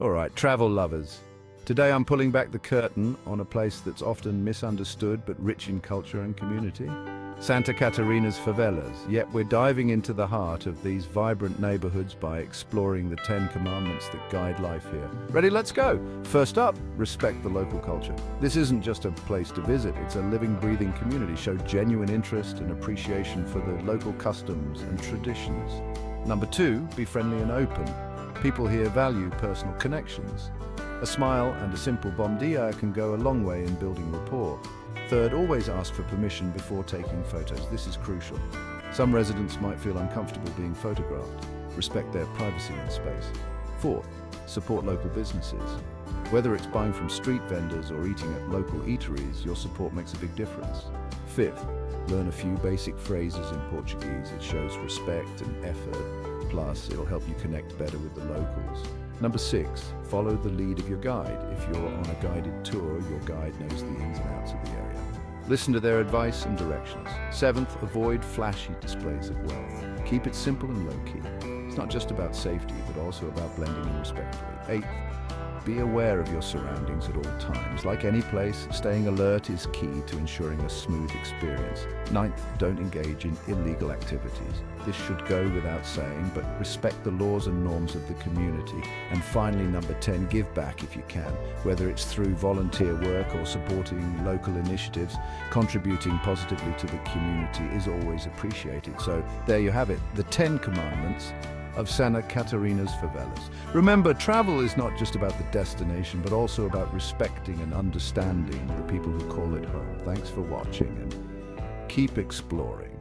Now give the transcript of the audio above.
All right, travel lovers. Today I'm pulling back the curtain on a place that's often misunderstood but rich in culture and community. Santa Catarina's Favelas, yet we're diving into the heart of these vibrant neighborhoods by exploring the 10 commandments that guide life here. Ready? Let's go! First up, respect the local culture. This isn't just a place to visit, it's a living, breathing community. Show genuine interest and appreciation for the local customs and traditions. Number 2, be friendly and open. People here value personal connections. A smile and a simple bom dia can go a long way in building rapport. Third, always ask for permission before taking photos. This is crucial. Some residents might feel uncomfortable being photographed. Respect their privacy and space. Fourth, support local businesses. Whether it's buying from street vendors or eating at local eateries, your support makes a big difference. Fifth, learn a few basic phrases in Portuguese. It shows respect and effort. Plus, it'll help you connect better with the locals. Number 6, follow the lead of your guide. If you're on a guided tour, your guide knows the ins and outs of the area. Listen to their advice and directions. 7th, avoid flashy displays of wealth. Keep it simple and low-key. It's not just about safety, but also about blending in respectfully. 8th, be aware of your surroundings at all times. Like any place, staying alert is key to ensuring a smooth experience. 9th, don't engage in illegal activities. This should go without saying, but respect the laws and norms of the community. And finally, number 10, give back if you can. Whether it's through volunteer work or supporting local initiatives, contributing positively to the community is always appreciated. So there you have it, the 10 commandments of Santa Catarina's Favelas. Remember, travel is not just about the destination, but also about respecting and understanding the people who call it home. Thanks for watching and keep exploring.